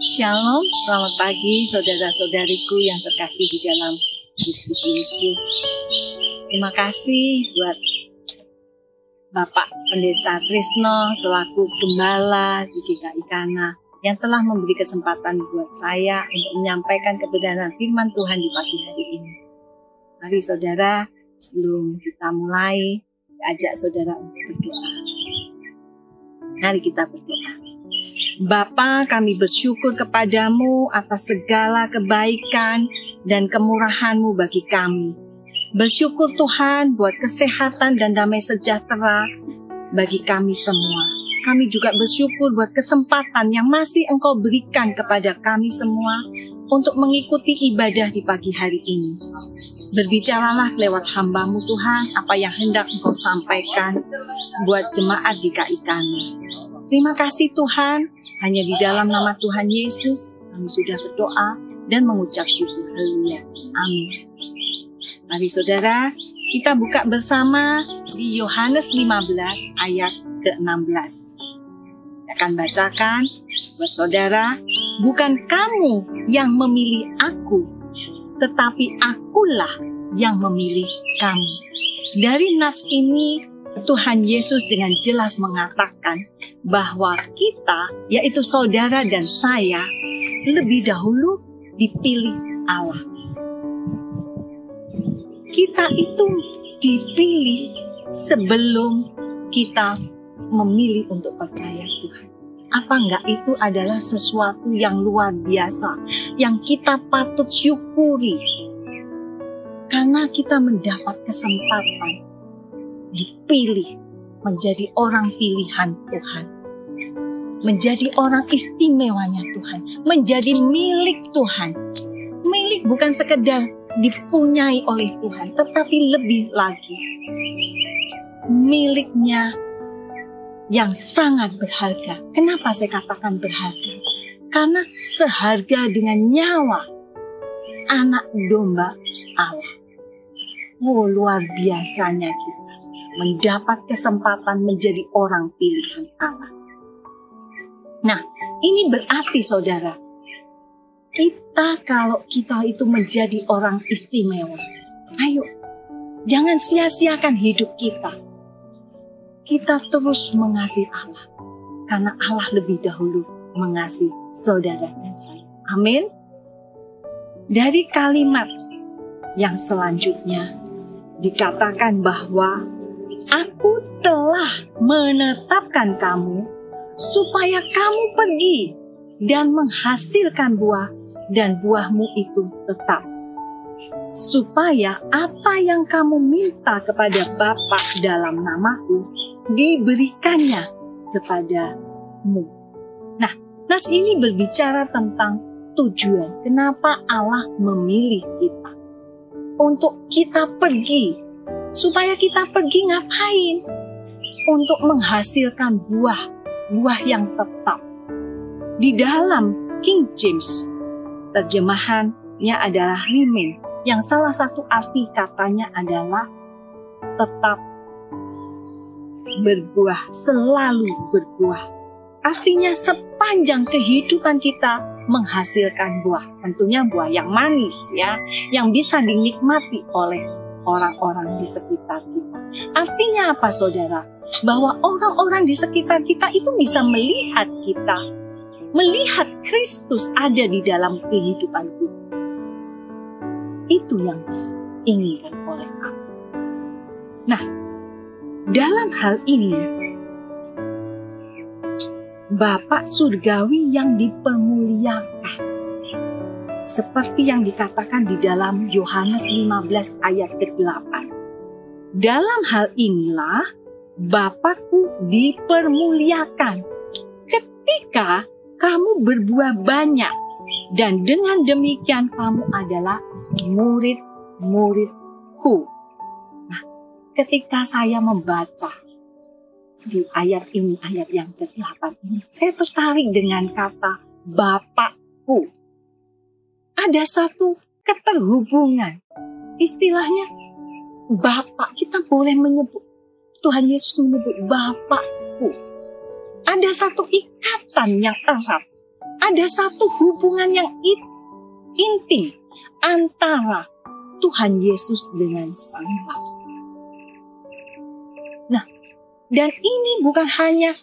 Shalom, selamat pagi saudara-saudariku yang terkasih di dalam Kristus Yesus. Terima kasih buat Bapak Pendeta Trisno selaku Gembala di GKI Kana yang telah memberi kesempatan buat saya untuk menyampaikan kebenaran firman Tuhan di pagi hari ini. Mari saudara, sebelum kita mulai, ajak saudara untuk berdoa. Mari kita berdoa. Bapa, kami bersyukur kepadamu atas segala kebaikan dan kemurahan-Mu bagi kami. Bersyukur Tuhan buat kesehatan dan damai sejahtera bagi kami semua. Kami juga bersyukur buat kesempatan yang masih Engkau berikan kepada kami semua untuk mengikuti ibadah di pagi hari ini. Berbicaralah lewat hamba-Mu Tuhan apa yang hendak Engkau sampaikan buat jemaat di GKI Kana. Terima kasih Tuhan, hanya di dalam nama Tuhan Yesus kami sudah berdoa dan mengucap syukur. Haleluya. Amin. Mari saudara, kita buka bersama di Yohanes 15 ayat ke-16. Saya akan bacakan buat saudara, bukan kamu yang memilih aku, tetapi akulah yang memilih kamu. Dari nats ini, Tuhan Yesus dengan jelas mengatakan bahwa kita, yaitu saudara dan saya, lebih dahulu dipilih Allah. Kita itu dipilih sebelum kita memilih untuk percaya Tuhan. Apa enggak itu adalah sesuatu yang luar biasa, yang kita patut syukuri. Karena kita mendapat kesempatan dipilih menjadi orang pilihan Tuhan, menjadi orang istimewanya Tuhan, menjadi milik Tuhan. Milik bukan sekedar dipunyai oleh Tuhan, tetapi lebih lagi miliknya yang sangat berharga. Kenapa saya katakan berharga? Karena seharga dengan nyawa anak domba Allah. Luar biasanya kita mendapat kesempatan menjadi orang pilihan Allah. Nah, ini berarti saudara, kalau kita itu menjadi orang istimewa, ayo, jangan sia-siakan hidup kita. Kita terus mengasihi Allah, karena Allah lebih dahulu mengasihi saudara dan saya. Amin. Dari kalimat yang selanjutnya dikatakan bahwa Aku telah menetapkan kamu supaya kamu pergi dan menghasilkan buah, dan buahmu itu tetap. Supaya apa yang kamu minta kepada Bapa dalam namaku diberikannya kepadamu. Nah, nats ini berbicara tentang tujuan. Kenapa Allah memilih kita untuk kita pergi. Supaya kita pergi ngapain? Untuk menghasilkan buah yang tetap. Di dalam King James, terjemahannya adalah remain, yang salah satu arti katanya adalah tetap berbuah, selalu berbuah. Artinya sepanjang kehidupan kita menghasilkan buah. Tentunya buah yang manis ya, yang bisa dinikmati oleh orang-orang di sekitar kita. Artinya apa saudara? Bahwa orang-orang di sekitar kita itu bisa melihat kita. Melihat Kristus ada di dalam kehidupan kita. Itu yang diinginkan oleh Allah. Nah, dalam hal ini, Bapa Surgawi yang dipermuliakan. Seperti yang dikatakan di dalam Yohanes 15 ayat ke-8. Dalam hal inilah Bapakku dipermuliakan ketika kamu berbuah banyak, dan dengan demikian kamu adalah murid-muridku. Nah, ketika saya membaca di ayat ini, ayat yang ke-8 ini, saya tertarik dengan kata Bapakku. Ada satu keterhubungan. Istilahnya Bapak, kita boleh menyebut, Tuhan Yesus menyebut Bapakku. Ada satu ikatan yang erat Ada satu hubungan yang intim antara Tuhan Yesus dengan Sang Bapa. Nah, dan ini bukan hanya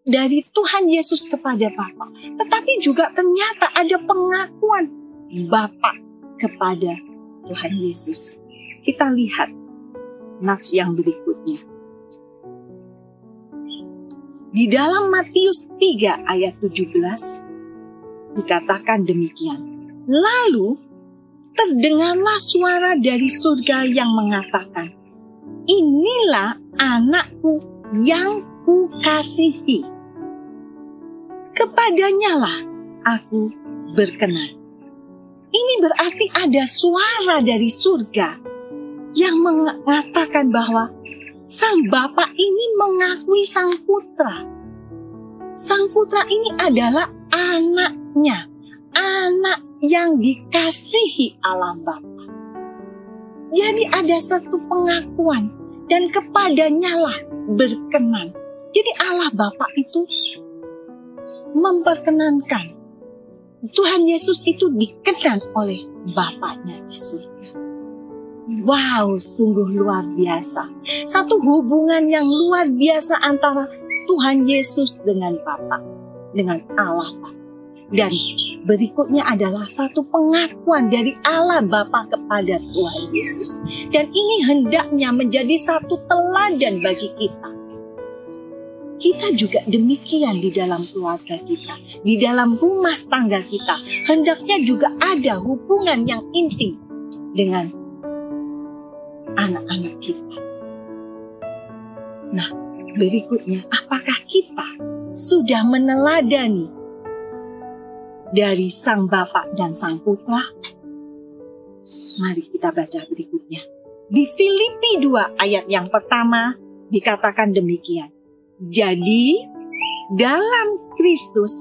dari Tuhan Yesus kepada Bapa, tetapi juga ternyata ada pengakuan Bapa kepada Tuhan Yesus. Kita lihat nats yang berikutnya. Di dalam Matius 3 ayat 17 dikatakan demikian. Lalu terdengarlah suara dari surga yang mengatakan, inilah anakku yang kukasihi. Kepadanyalah aku berkenan. Ini berarti ada suara dari surga yang mengatakan bahwa Sang Bapa ini mengakui Sang Putra. Sang Putra ini adalah anaknya, anak yang dikasihi Allah Bapa. Jadi ada satu pengakuan dan kepadanyalah berkenan. Jadi Allah Bapa itu memperkenankan Tuhan Yesus itu dikenan oleh Bapaknya di surga. Wow, sungguh luar biasa. Satu hubungan yang luar biasa antara Tuhan Yesus dengan Bapa, dengan Allah Bapa. Dan berikutnya adalah satu pengakuan dari Allah Bapa kepada Tuhan Yesus. Dan ini hendaknya menjadi satu teladan bagi kita. Kita juga demikian di dalam keluarga kita, di dalam rumah tangga kita. Hendaknya juga ada hubungan yang intim dengan anak-anak kita. Nah, berikutnya, apakah kita sudah meneladani dari Sang Bapa dan Sang Putra? Mari kita baca berikutnya. Di Filipi 2 ayat yang pertama dikatakan demikian. Jadi, dalam Kristus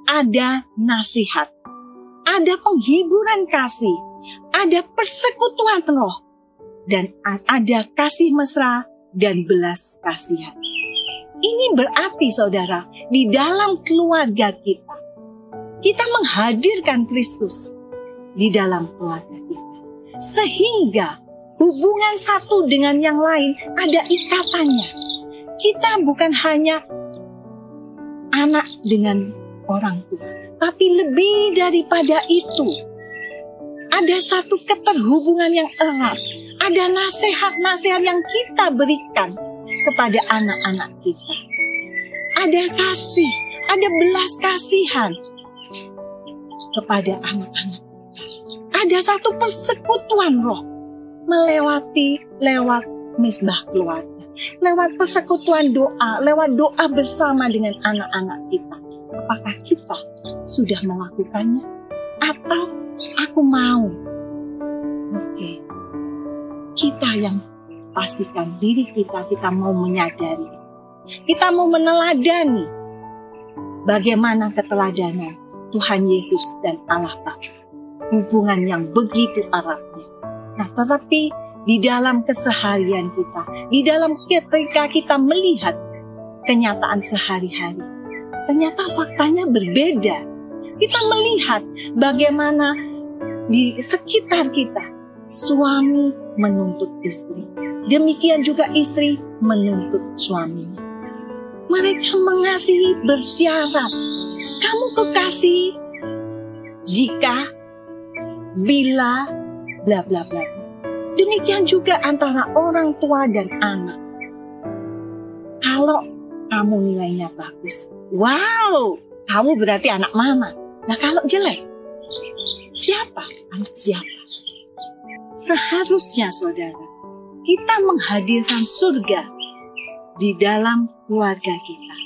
ada nasihat, ada penghiburan kasih, ada persekutuan roh, dan ada kasih mesra dan belas kasihan. Ini berarti saudara, di dalam keluarga kita menghadirkan Kristus di dalam keluarga kita. Sehingga hubungan satu dengan yang lain ada ikatannya. Kita bukan hanya anak dengan orang tua, tapi lebih daripada itu. Ada satu keterhubungan yang erat. Ada nasihat-nasihat yang kita berikan kepada anak-anak kita. Ada kasih, ada belas kasihan kepada anak-anak kita. Ada satu persekutuan roh lewat mesbah keluarga, lewat persekutuan doa, lewat doa bersama dengan anak-anak kita. Apakah kita sudah melakukannya? Atau aku mau? Oke. Kita yang pastikan diri kita mau menyadari. Kita mau meneladani bagaimana keteladanan Tuhan Yesus dan Allah Bapa. Hubungan yang begitu eratnya. Nah, tetapi di dalam keseharian kita, di dalam ketika kita melihat kenyataan sehari-hari, ternyata faktanya berbeda. Kita melihat bagaimana di sekitar kita, suami menuntut istri. Demikian juga istri menuntut suaminya. Mereka mengasihi bersyarat. Kamu kekasih jika, bila, bla bla bla. Demikian juga antara orang tua dan anak. Kalau kamu nilainya bagus, wow, kamu berarti anak mama. Nah kalau jelek, siapa? Anak siapa? Seharusnya saudara, kita menghadirkan surga di dalam keluarga kita.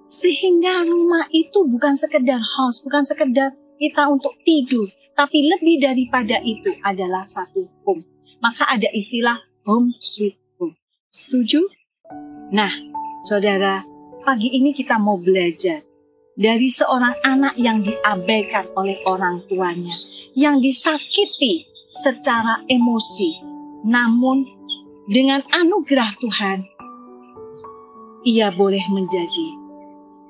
Sehingga rumah itu bukan sekedar house, bukan sekedar kita untuk tidur. Tapi lebih daripada itu adalah satu home. Maka ada istilah home sweet home. Setuju? Nah, saudara, pagi ini kita mau belajar dari seorang anak yang diabaikan oleh orang tuanya, yang disakiti secara emosi. Namun dengan anugerah Tuhan, ia boleh menjadi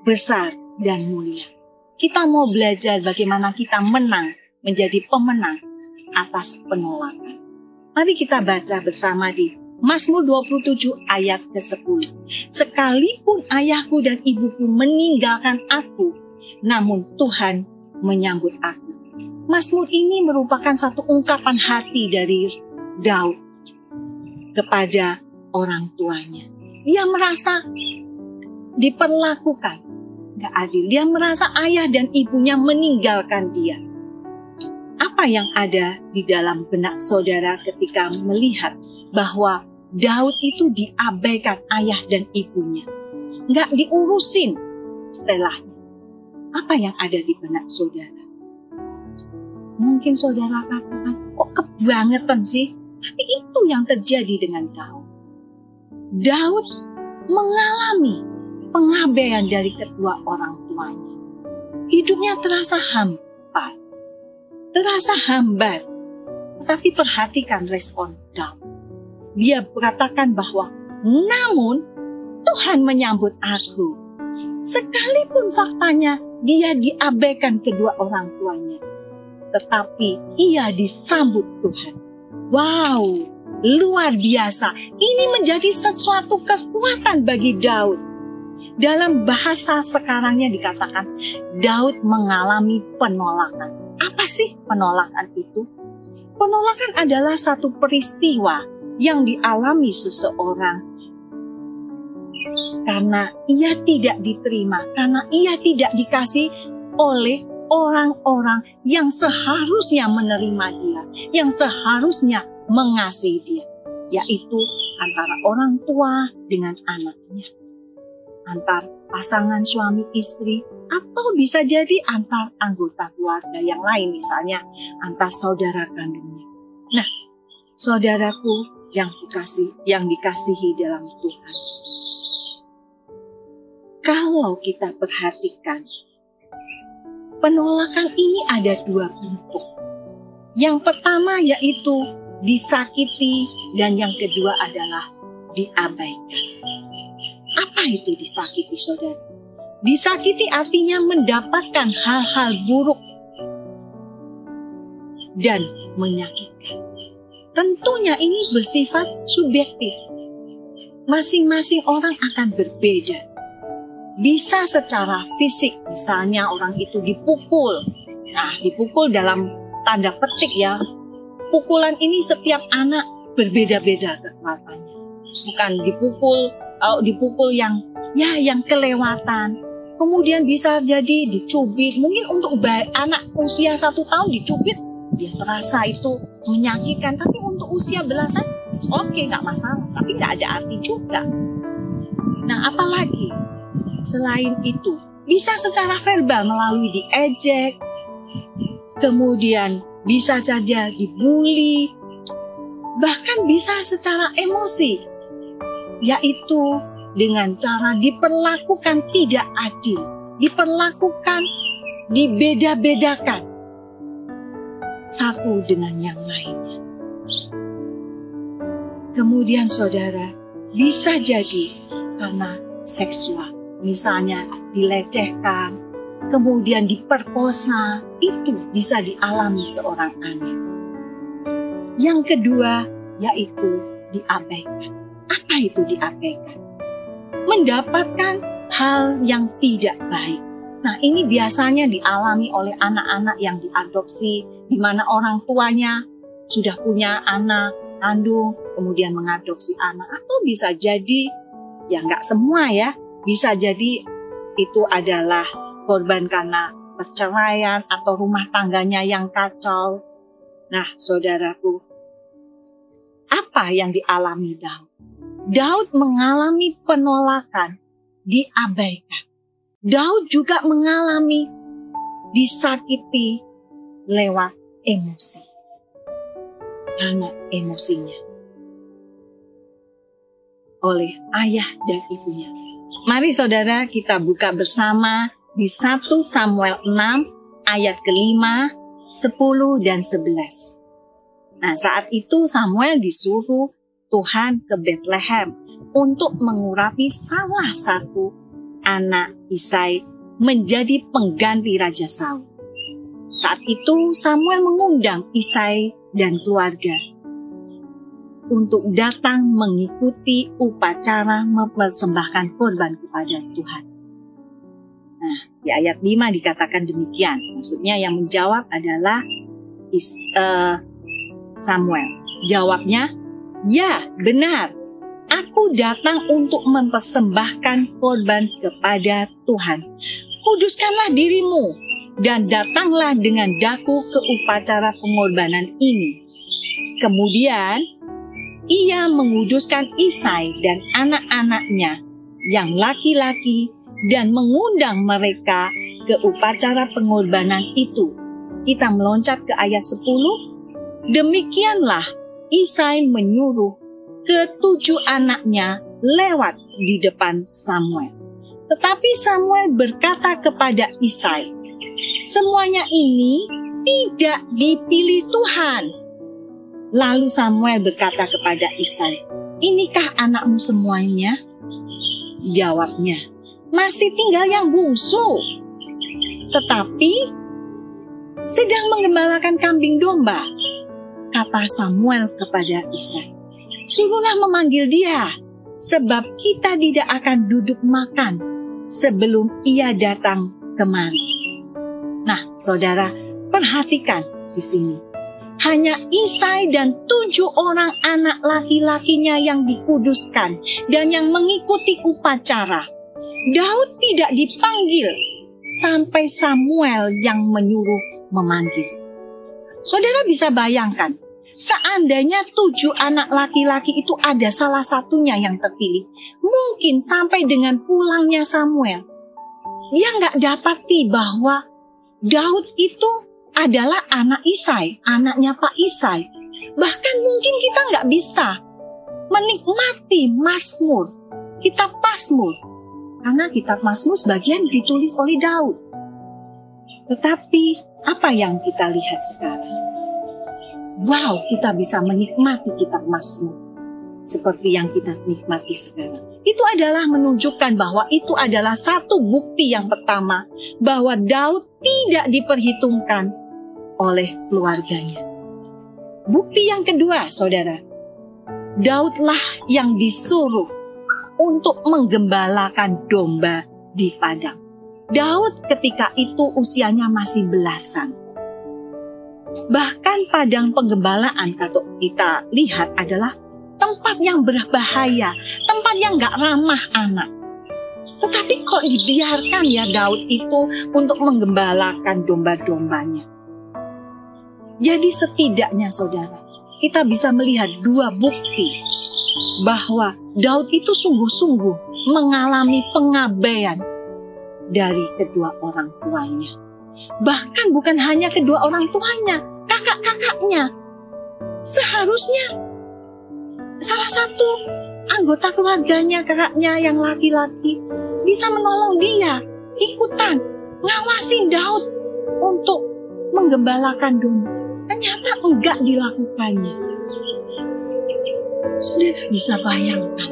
besar dan mulia. kita mau belajar bagaimana kita menang, menjadi pemenang atas penolakan. Mari kita baca bersama di Mazmur 27 ayat ke-10. Sekalipun ayahku dan ibuku meninggalkan aku, namun Tuhan menyambut aku. Mazmur ini merupakan satu ungkapan hati dari Daud kepada orang tuanya. Dia merasa diperlakukan gak adil. Dia merasa ayah dan ibunya meninggalkan dia. Apa yang ada di dalam benak saudara ketika melihat bahwa Daud itu diabaikan ayah dan ibunya, gak diurusin setelahnya? Apa yang ada di benak saudara? Mungkin saudara katakan, kok kebangetan sih? Tapi itu yang terjadi dengan Daud. Daud mengalami pengabaian dari kedua orang tuanya. Hidupnya terasa hampa, terasa hambar. Tetapi perhatikan respon Daud. Dia berkatakan bahwa, namun Tuhan menyambut aku. Sekalipun faktanya dia diabaikan kedua orang tuanya, tetapi ia disambut Tuhan. Wow, luar biasa. Ini menjadi sesuatu kekuatan bagi Daud. Dalam bahasa sekarangnya dikatakan Daud mengalami penolakan. Apa sih penolakan itu? Penolakan adalah satu peristiwa yang dialami seseorang karena ia tidak diterima, karena ia tidak dikasih oleh orang-orang yang seharusnya menerima dia, yang seharusnya mengasihi dia, yaitu antara orang tua dengan anaknya, antar pasangan suami istri, atau bisa jadi antar anggota keluarga yang lain, misalnya antar saudara kandungnya. Nah, saudaraku yang dikasihi dalam Tuhan, kalau kita perhatikan, penolakan ini ada dua bentuk. Yang pertama yaitu disakiti, dan yang kedua adalah diabaikan. Apa itu disakiti, saudara? Disakiti artinya mendapatkan hal-hal buruk dan menyakitkan. Tentunya ini bersifat subjektif. Masing-masing orang akan berbeda. Bisa secara fisik, misalnya orang itu dipukul. Nah, dipukul dalam tanda petik ya. Pukulan ini setiap anak berbeda-beda kekuatannya. Bukan dipukul yang kelewatan. Kemudian bisa jadi dicubit. Mungkin untuk anak usia 1 tahun dicubit, dia terasa itu menyakitkan. Tapi untuk usia belasan, oke, nggak masalah. Tapi nggak ada arti juga. Nah, apalagi selain itu, bisa secara verbal melalui diejek, kemudian bisa saja dibully, bahkan bisa secara emosi, yaitu dengan cara diperlakukan tidak adil, diperlakukan, dibeda-bedakan satu dengan yang lainnya. Kemudian saudara, bisa jadi karena seksual, misalnya dilecehkan, kemudian diperkosa, itu bisa dialami seorang anak. Yang kedua yaitu diabaikan. Apa itu diabaikan? Mendapatkan hal yang tidak baik. Nah, ini biasanya dialami oleh anak-anak yang diadopsi, di mana orang tuanya sudah punya anak kandung, kemudian mengadopsi anak. Atau bisa jadi, ya nggak semua ya, bisa jadi itu adalah korban karena perceraian atau rumah tangganya yang kacau. Nah, saudaraku, apa yang dialami Daud? Daud mengalami penolakan, diabaikan. Daud juga mengalami disakiti lewat emosi. Karena emosinya oleh ayah dan ibunya. Mari saudara kita buka bersama di 1 Samuel 6 ayat ke-5, 10 dan 11. Nah, saat itu Samuel disuruh Tuhan ke Bethlehem untuk mengurapi salah satu anak Isai menjadi pengganti Raja Saul. Saat itu Samuel mengundang Isai dan keluarga untuk datang mengikuti upacara mempersembahkan korban kepada Tuhan. Nah, di ayat 5 dikatakan demikian. Maksudnya yang menjawab adalah Samuel. Jawabnya, "Ya, benar. Aku datang untuk mempersembahkan korban kepada Tuhan. Kuduskanlah dirimu dan datanglah dengan daku ke upacara pengorbanan ini." Kemudian, ia menguduskan Isai dan anak-anaknya yang laki-laki dan mengundang mereka ke upacara pengorbanan itu. Kita meloncat ke ayat 10. Demikianlah Isai menyuruh ke-7 anaknya lewat di depan Samuel. Tetapi Samuel berkata kepada Isai, "Semuanya ini tidak dipilih Tuhan." Lalu Samuel berkata kepada Isai, "Inikah anakmu semuanya?" Jawabnya, "Masih tinggal yang bungsu, tetapi sedang menggembalakan kambing domba." Kata Samuel kepada Isai, "Suruhlah memanggil dia, sebab kita tidak akan duduk makan sebelum ia datang kemari." Nah, saudara, perhatikan di sini. Hanya Isai dan 7 orang anak laki-lakinya yang dikuduskan dan yang mengikuti upacara. Daud tidak dipanggil sampai Samuel yang menyuruh memanggil. Saudara bisa bayangkan, seandainya 7 anak laki-laki itu ada salah satunya yang terpilih, mungkin sampai dengan pulangnya Samuel, dia nggak dapati bahwa Daud itu adalah anak Isai, anaknya Pak Isai. Bahkan mungkin kita nggak bisa menikmati Mazmur, kitab Mazmur, karena kitab Mazmur sebagian ditulis oleh Daud. Tetapi apa yang kita lihat sekarang? Wow, kita bisa menikmati kitab Mazmur seperti yang kita nikmati sekarang. Itu adalah menunjukkan bahwa itu adalah satu bukti yang pertama bahwa Daud tidak diperhitungkan oleh keluarganya. Bukti yang kedua, saudara, Daudlah yang disuruh untuk menggembalakan domba di padang. Daud ketika itu usianya masih belasan. Bahkan padang penggembalaan kalau kita lihat adalah tempat yang berbahaya, tempat yang gak ramah anak. Tetapi kok dibiarkan ya Daud itu untuk menggembalakan domba-dombanya. Jadi setidaknya saudara, kita bisa melihat 2 bukti bahwa Daud itu sungguh-sungguh mengalami pengabaian dari kedua orang tuanya. Bahkan bukan hanya kedua orang tuanya, kakak-kakaknya. Seharusnya salah satu anggota keluarganya, kakaknya yang laki-laki, bisa menolong dia, ikutan, ngawasi Daud untuk menggembalakan domba. Ternyata enggak dilakukannya. Saudara bisa bayangkan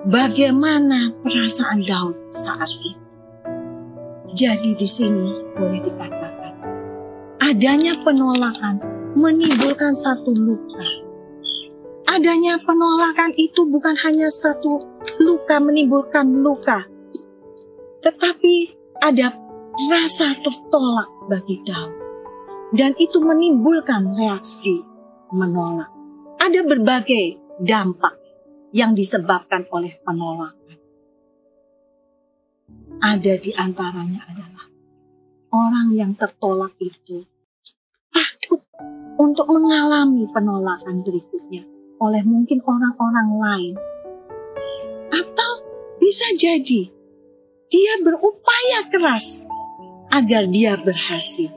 bagaimana perasaan Daud saat itu. Jadi di sini boleh dikatakan adanya penolakan menimbulkan satu luka. Adanya penolakan itu bukan hanya satu luka menimbulkan luka, tetapi ada rasa tertolak bagi Daud. Dan itu menimbulkan reaksi menolak. Ada berbagai dampak yang disebabkan oleh penolakan. Ada di antaranya adalah orang yang tertolak itu takut untuk mengalami penolakan berikutnya oleh mungkin orang-orang lain. Atau bisa jadi dia berupaya keras agar dia berhasil.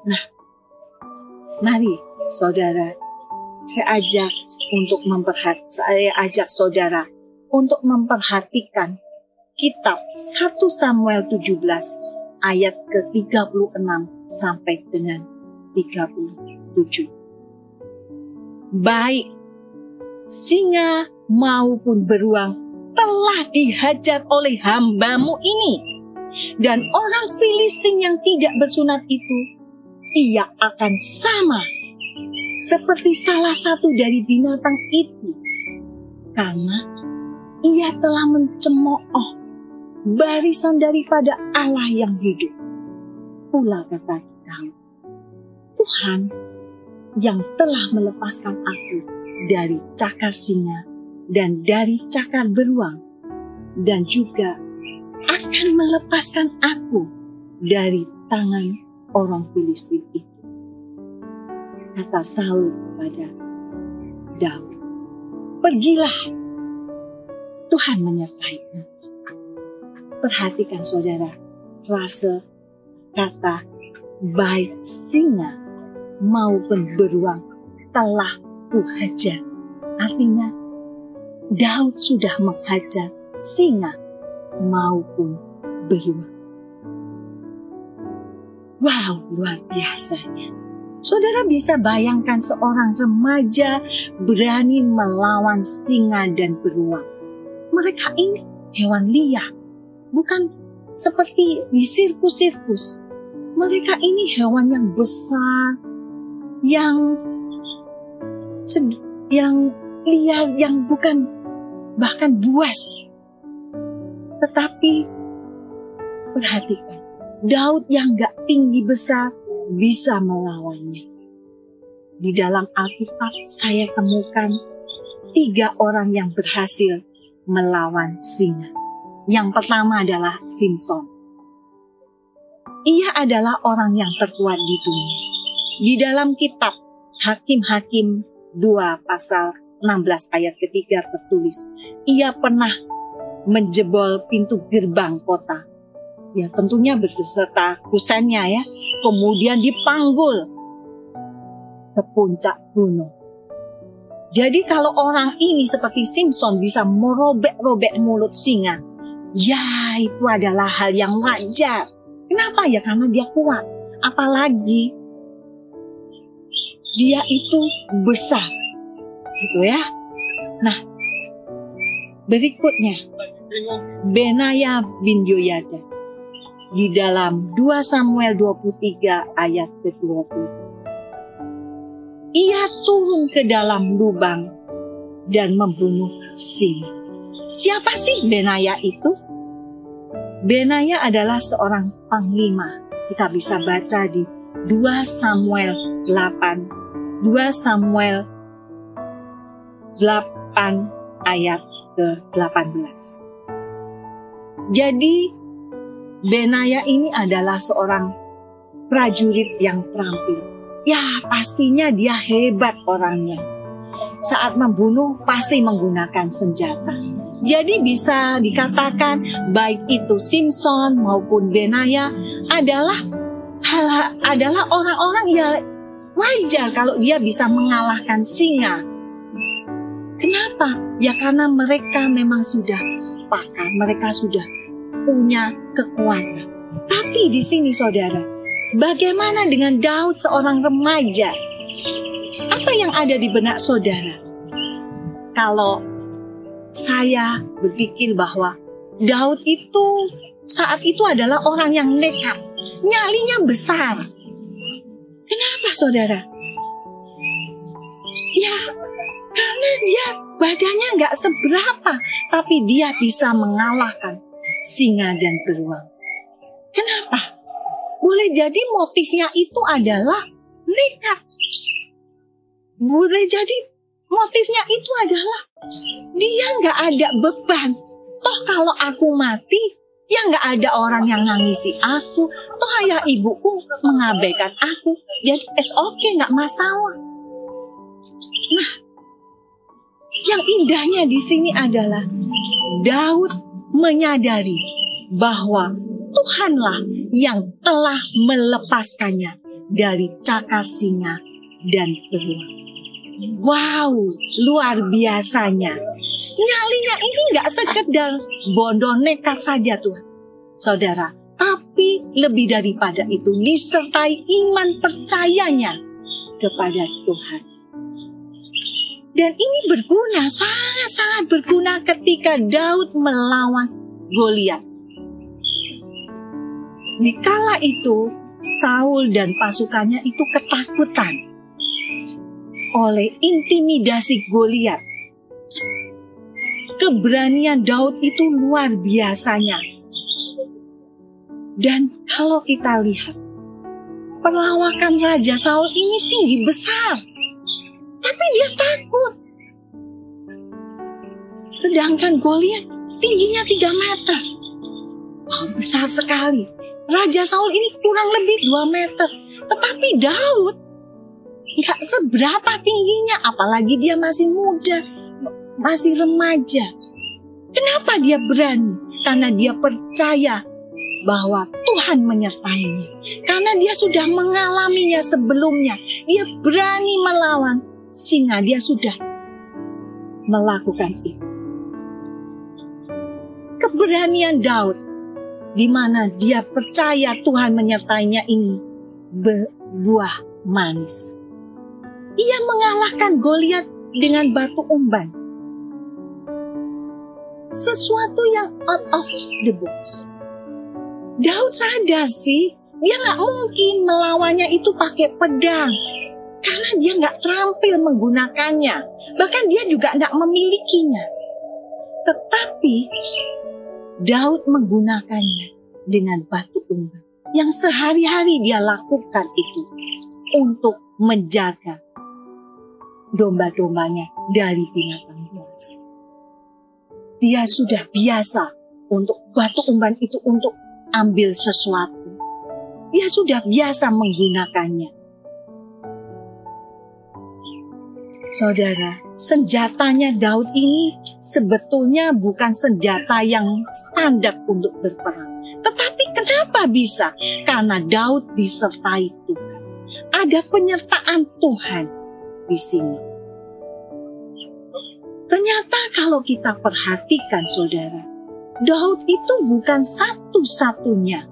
Nah, mari saudara, saya ajak saudara untuk memperhatikan kitab 1 Samuel 17 ayat ke-36 sampai dengan 37. Baik singa maupun beruang telah dihajar oleh hambamu ini, Dan orang Filistin yang tidak bersunat itu, ia akan sama seperti salah satu dari binatang itu, karena ia telah mencemooh barisan daripada Allah yang hidup. Pula kata Daud, Tuhan yang telah melepaskan aku dari cakar singa dan dari cakar beruang, dan juga akan melepaskan aku dari tangan orang Filistin itu. Kata Saul kepada Daud, pergilah, Tuhan menyertai-mu. Perhatikan saudara, frase kata baik singa maupun beruang telah kuhajar. Artinya Daud sudah menghajar singa maupun beruang. Wow, luar biasanya. Saudara bisa bayangkan seorang remaja berani melawan singa dan beruang. Mereka ini hewan liar, bukan seperti di sirkus-sirkus. Mereka ini hewan yang besar, yang liar, yang bukan bahkan buas. Tetapi perhatikan, Daud yang gak tinggi besar bisa melawannya. Di dalam Alkitab saya temukan 3 orang yang berhasil melawan singa. Yang pertama adalah Simson. Ia adalah orang yang terkuat di dunia. Di dalam kitab Hakim-Hakim 2 pasal 16 ayat ketiga tertulis, ia pernah menjebol pintu gerbang kota. Ya, tentunya beserta kusennya ya. Kemudian dipanggul ke puncak gunung. Jadi kalau orang ini seperti Simson bisa merobek-robek mulut singa, ya itu adalah hal yang wajar. Kenapa ya? Karena dia kuat. Apalagi dia itu besar. Gitu ya. Nah, berikutnya Benaya bin Yoyada. Di dalam 2 Samuel 23 ayat ke-20. Ia turun ke dalam lubang dan membunuh singa. Siapa sih Benaya itu? Benaya adalah seorang panglima. Kita bisa baca di 2 Samuel 8. 2 Samuel 8 ayat ke-18. Jadi Benaya ini adalah seorang prajurit yang terampil. Ya, pastinya dia hebat orangnya. Saat membunuh pasti menggunakan senjata. Jadi bisa dikatakan baik itu Simson maupun Benaya adalah orang-orang ya wajar kalau dia bisa mengalahkan singa. Kenapa? Ya karena mereka memang sudah pakar, mereka sudah punya kekuatan. Tapi di sini saudara, bagaimana dengan Daud seorang remaja? Apa yang ada di benak saudara? Kalau saya berpikir bahwa Daud itu saat itu adalah orang yang nekat, nyalinya besar. Kenapa saudara? Ya, karena dia badannya nggak seberapa, tapi dia bisa mengalahkan singa dan beruang. Kenapa? Boleh jadi motifnya itu adalah nekat. Boleh jadi motifnya itu adalah dia nggak ada beban. Toh kalau aku mati, ya nggak ada orang yang nangisi aku. Toh ayah ibuku mengabaikan aku. Jadi it's okay, nggak masalah. Nah, yang indahnya di sini adalah Daud menyadari bahwa Tuhanlah yang telah melepaskannya dari cakar singa dan beruang. Wow, luar biasanya. Nyalinya ini nggak sekedar bodoh nekat saja Tuhan, saudara. Tapi lebih daripada itu disertai iman percayanya kepada Tuhan. Dan ini berguna, sangat-sangat berguna ketika Daud melawan Goliat. Di kala itu, Saul dan pasukannya itu ketakutan oleh intimidasi Goliat. Keberanian Daud itu luar biasanya. Dan kalau kita lihat, perawakan Raja Saul ini tinggi besar, tapi dia takut. Sedangkan Goliat tingginya 3 meter. Besar sekali. Raja Saul ini kurang lebih 2 meter. Tetapi Daud gak seberapa tingginya, apalagi dia masih muda, masih remaja. Kenapa dia berani? Karena dia percaya bahwa Tuhan menyertainya. Karena dia sudah mengalaminya sebelumnya. Dia berani melawan, sehingga dia sudah melakukan itu. Keberanian Daud, di mana dia percaya Tuhan menyertainya, ini berbuah manis. Ia mengalahkan Goliat dengan batu umban. Sesuatu yang out of the box. Daud sadar sih, dia gak mungkin melawannya itu pakai pedang. Karena dia gak terampil menggunakannya. Bahkan dia juga gak memilikinya. Tetapi Daud menggunakannya dengan batu umban. Yang sehari-hari dia lakukan itu untuk menjaga domba-dombanya dari binatang buas. Dia sudah biasa untuk batu umban itu untuk ambil sesuatu. Dia sudah biasa menggunakannya. Saudara, senjatanya Daud ini sebetulnya bukan senjata yang standar untuk berperang. Tetapi kenapa bisa? Karena Daud disertai Tuhan. Ada penyertaan Tuhan di sini. Ternyata kalau kita perhatikan, saudara, Daud itu bukan satu-satunya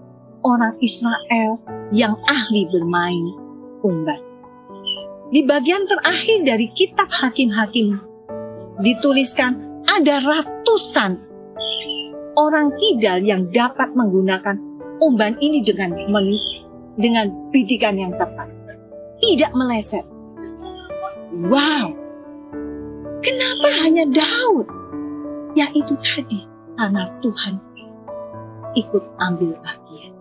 orang Israel yang ahli bermain umban. Di bagian terakhir dari kitab Hakim-Hakim dituliskan ada ratusan orang kidal yang dapat menggunakan umban ini dengan bidikan yang tepat, tidak meleset. Wow, kenapa hanya Daud? Ya itu tadi, karena Tuhan ikut ambil bagian.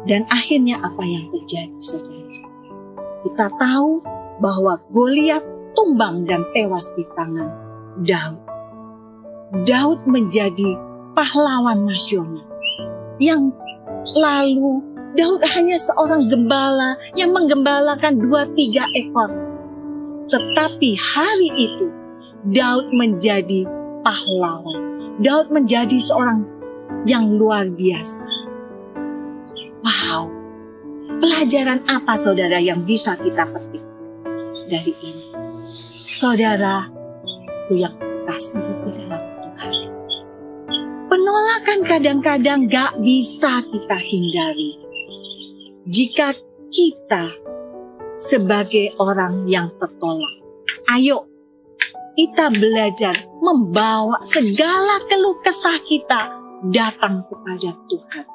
Dan akhirnya apa yang terjadi, saudara? Kita tahu bahwa Goliat tumbang dan tewas di tangan Daud. Daud menjadi pahlawan nasional. Yang lalu Daud hanya seorang gembala yang menggembalakan 2-3 ekor. Tetapi hari itu Daud menjadi pahlawan. Daud menjadi seorang yang luar biasa. Wow. Pelajaran apa, saudara, yang bisa kita petik dari ini? Saudara, yang kasih di dalam Tuhan. Penolakan kadang-kadang gak bisa kita hindari. Jika kita sebagai orang yang tertolak, ayo kita belajar membawa segala keluh kesah kita datang kepada Tuhan.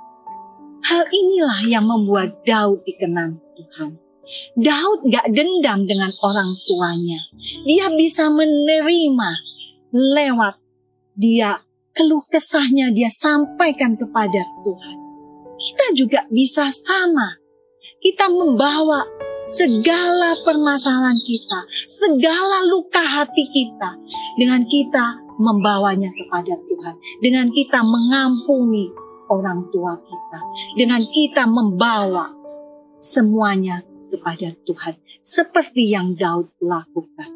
Hal inilah yang membuat Daud dikenang Tuhan. Daud gak dendam dengan orang tuanya. Dia bisa menerima lewat dia keluh kesahnya, dia sampaikan kepada Tuhan. Kita juga bisa sama. Kita membawa segala permasalahan kita, segala luka hati kita, dengan kita membawanya kepada Tuhan, dengan kita mengampuni orang tua kita, dengan kita membawa semuanya kepada Tuhan, seperti yang Daud lakukan.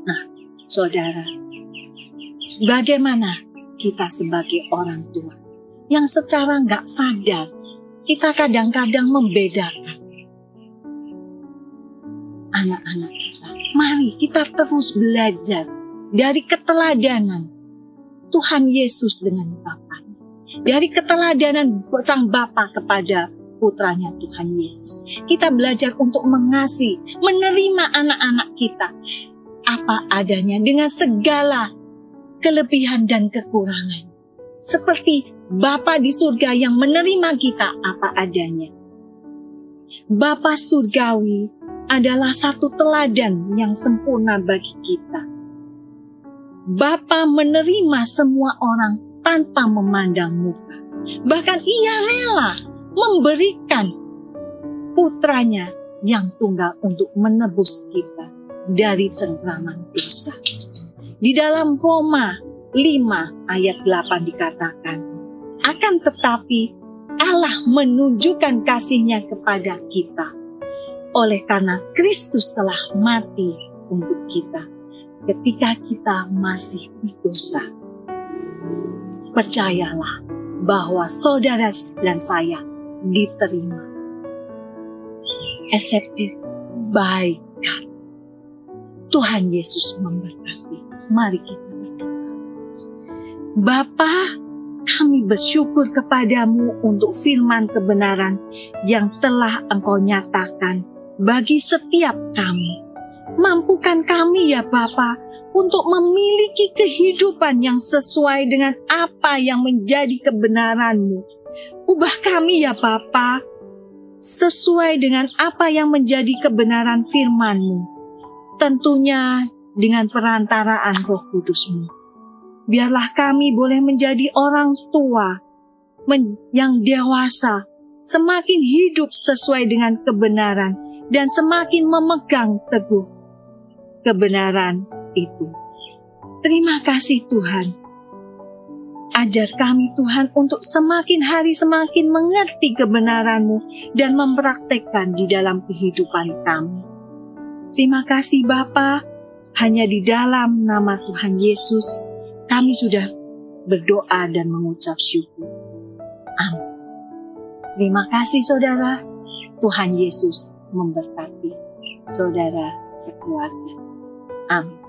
Nah, saudara, bagaimana kita sebagai orang tua yang secara nggak sadar kita kadang-kadang membedakan anak-anak kita? Mari kita terus belajar dari keteladanan Tuhan Yesus dengan Bapa. Dari keteladanan Sang Bapa kepada putranya Tuhan Yesus. Kita belajar untuk mengasihi, menerima anak-anak kita apa adanya dengan segala kelebihan dan kekurangan. Seperti Bapa di surga yang menerima kita apa adanya. Bapa surgawi adalah satu teladan yang sempurna bagi kita. Bapa menerima semua orang tanpa memandang muka. Bahkan ia rela memberikan putranya yang tunggal untuk menebus kita dari cengkraman dosa. Di dalam Roma 5 ayat 8 dikatakan, akan tetapi Allah menunjukkan kasih-Nya kepada kita oleh karena Kristus telah mati untuk kita ketika kita masih berdosa. Percayalah bahwa saudara dan saya diterima. Accepted by God. Tuhan Yesus memberkati. Mari kita berdoa. Bapa, kami bersyukur kepadamu untuk firman kebenaran yang telah Engkau nyatakan bagi setiap kami. Mampukan kami ya Bapa untuk memiliki kehidupan yang sesuai dengan apa yang menjadi kebenaran-Mu. Ubah kami ya Bapa sesuai dengan apa yang menjadi kebenaran firman-Mu. Tentunya dengan perantaraan Roh Kudus-Mu. Biarlah kami boleh menjadi orang tua yang dewasa, semakin hidup sesuai dengan kebenaran dan semakin memegang teguh kebenaran itu. Terima kasih Tuhan. Ajar kami Tuhan untuk semakin hari semakin mengerti kebenaran-Mu dan mempraktekkan di dalam kehidupan kami. Terima kasih Bapa, hanya di dalam nama Tuhan Yesus kami sudah berdoa dan mengucap syukur. Amin. Terima kasih saudara, Tuhan Yesus memberkati saudara sekeluarga. Amin.